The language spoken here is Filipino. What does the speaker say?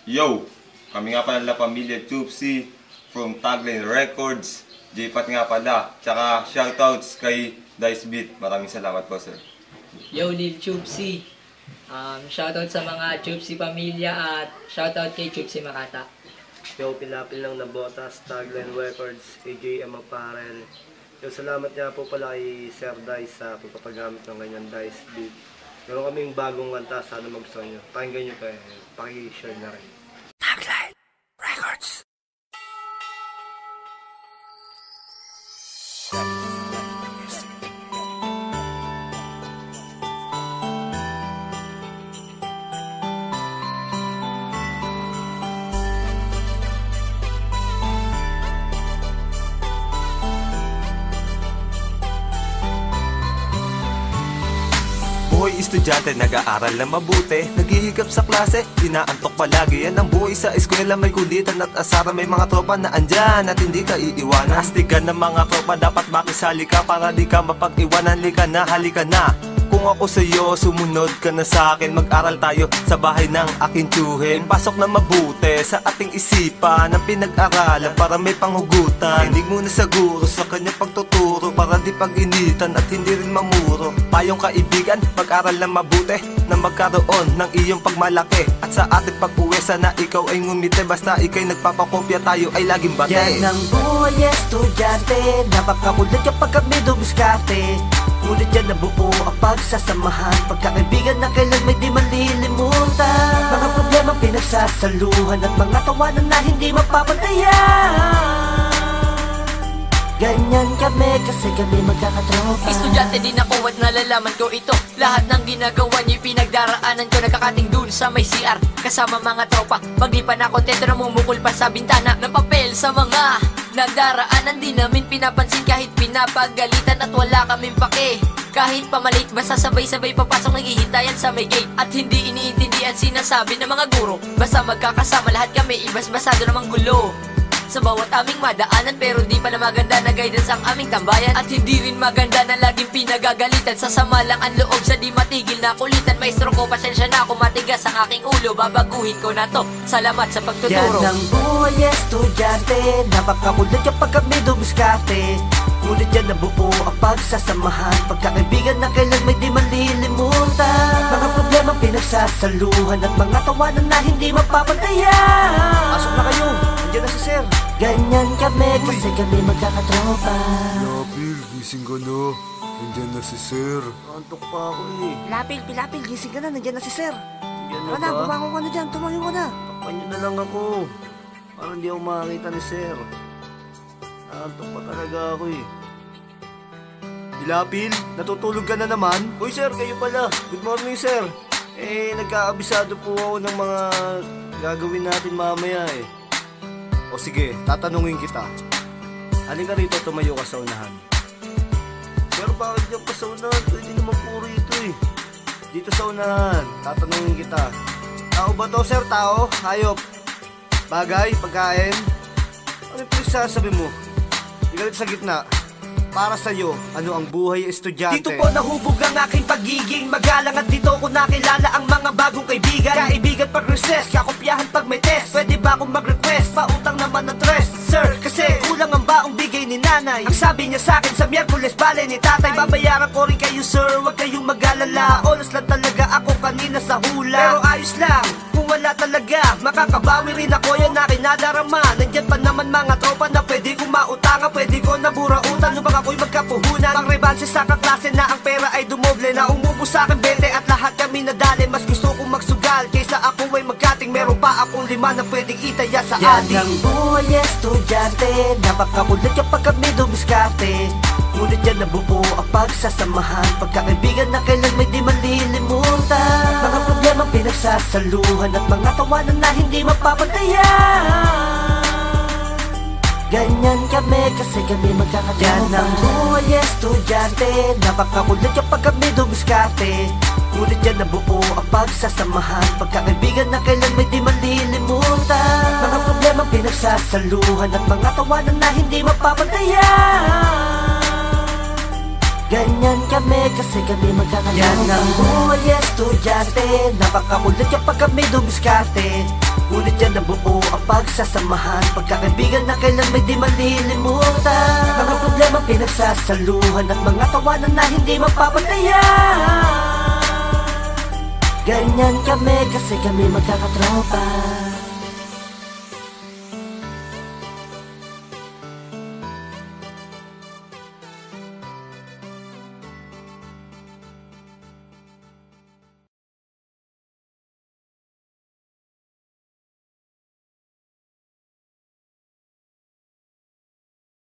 Yo! Kami nga pala pamilya Chupsi from Tagline Records. J-Pat nga pala. Tsaka shoutouts kay Dice Beat. Maraming salamat po, sir. Yo, Lil Chupsi. Shoutout sa mga Chupsi pamilya at shoutout kay Chupsi Makata. Yo, pinapil lang na botas, Tagline Records, AJM Apparel. Yo, salamat nga po pala kay Sir Dice sa pagpapagamit ng ganyan Dice Beat. Meron kaming bagong kanta, sana magustuhan nyo. Pakinggan nyo pa eh, pakishare na rin. Tagline Records. Buhay estudyante, nag-aaral na mabuti, naghihigap sa klase, inaantok palagi. Yan ang buhay sa eskwela, may kulitan at asara. May mga tropa na andyan at hindi ka iiwanan. Astigan ng mga tropa, dapat makisali ka para di ka mapag-iwanan. Halika na, kung ako sa'yo, sumunod ka na sa'kin. Mag-aral tayo sa bahay ng aking tiyuhin. Pasok na mabuti sa ating isipan ng pinag-aralan para may panghugutan. Hindi mo na siguro sa kanyang pagtuturo para di pag-initan at hindi rin mamuro. Payong kaibigan, mag-aral na mabuti na magkaroon ng iyong pagmalaki. At sa ating pag-uwi, sana ikaw ay ngumiti. Basta ikaw'y nagpapakopya, tayo ay laging bate. Yan ang buhay estudyante, napakakulit kapag kami dumiskarte. Ngunit yan nabuo ang pagsasamahan, pagkakaibigan na kailan may di malilimutan. Mga problema pinagsasaluhan at mga tawanan na hindi mapapantayan. Ganyan kami kasi kami magkakatropa. Estudyante din ako at nalalaman ko ito. Lahat ng ginagawa niyo'y pinagdaraanan ko. Nakakating dun sa may CR kasama mga tropa. Pag di pa na kontento, namumukol pa sa bintana ng papel sa mga nagdaraanan. Di namin pinapansin kahit pinapagalitan at wala kaming pake. Kahit pamalit, basta sabay-sabay papasok, naghihintayan sa may gate. At hindi iniintindihan sinasabi ng mga guro. Basta magkakasama lahat kami, ibas-basado namang gulo sa bawat aming madaanan. Pero di pa na maganda na guidance ang aming tambayan. At hindi rin maganda na laging pinagagalitan. Sasama lang ang loob sa di matigil na kulitan. Maestro ko, pasensya na ako, matigas ang aking ulo. Babaguhin ko na to, salamat sa pagtuturo. Yan ang buhay estudyante, napakakulit kapag kami dumiskarte. Ngunit yan nabuo ang pagsasamahan, pagkakaibigan na kailan may di malilimutan. Mga problema pinagsasaluhan at mga tawanan na hindi mapapantayan. Pasok na kayo, nandiyan na si Sir. Ganyan kami kasi kami magkakatropa. Lapil, gising ka na. Nandiyan na si Sir. Antok pa ako eh. Lapil, gising ka na, nandiyan na si Sir. Nandiyan na Tara na, ba? bumangon ka na dyan, tumangin mo na. Takpan nyo na lang ako. Parang hindi ako makakita ni Sir. Antok pa talaga ako eh. Dilapil, natutulog ka na naman? Uy Sir, kayo pala. Good morning Sir. Nagkaabisado po ako ng mga gagawin natin mamaya eh. O sige, tatanungin kita. Halika rito, tumayo ka sa unahan. Sir, bakit diyan pa sa unahan? Pwede naman po rito eh. Dito sa unahan, tatanungin kita. Tao ba to Sir? Tao? Hayop? Bagay? Pagkain? Ano yung pinagsasabi mo? Ikaw sa gitna. Para sa'yo, ano ang buhay estudyante? Dito po nahubog ang aking pagiging magalang. At dito ko nakilala ang mga bagong kaibigan. Kaibigan pag recess, kakopyahan pag may test. Pwede ba akong mag-request? Pautang naman ng tres, Sir, kasi kulang ang baong bigay ni nanay. Ang sabi niya sa'kin sa Miyerkules, bale ni tatay, babayaran ko rin kayo Sir, huwag kayong mag-alala. Oras lang talaga ako kanina sa hula. Pero ayos lang, kung wala talaga, makakabawi rin ako, yan aking nadarama. Nandyan pa naman mga tropa na pwede kong mautangan. Pwede ko naburautan, lubang ako'y magkapuhunan. Pang-rebanse sa kaklase na ang pera ay dumoble. Na umubos sa akin 20 at lahat kami nadali. Mas gusto kong magsugal kaysa ako ay magkating. Meron pa akong 5 na pwedeng itaya sa adik. Yan ang buhay estudyante, napakakulit kapag kami dumiskarte. Ngunit yan nabuo ang pagsasamahan, pagkakaibigan na kailan may di malilimutan. Mga problema pinagsasaluhan at mga tawanan na hindi mapapantayan. Ganyan kami kasi kami magkakatropa. Yan ang buhay estudyante, napakakulit kapag kami dumiskarte. Ngunit yan nabuo ang pagsasamahan, pagkakaibigan na kailan may di malilimutan. Mga problema pinagsasaluhan at mga tawanan na hindi mapapantayan. Ganyan kami kasi kami magkakatropa. Yan ang buhay estudyante, napakakulit kapag kami dumiskarte. Ngunit yan nabuo ang pagsasamahan. Pagkakaibigan na kailan may di malilimutan. Mga problema pinagsasaluhan at mga tawanan na hindi mapapatayan. Ganyan kami kasi kami magkakatropa.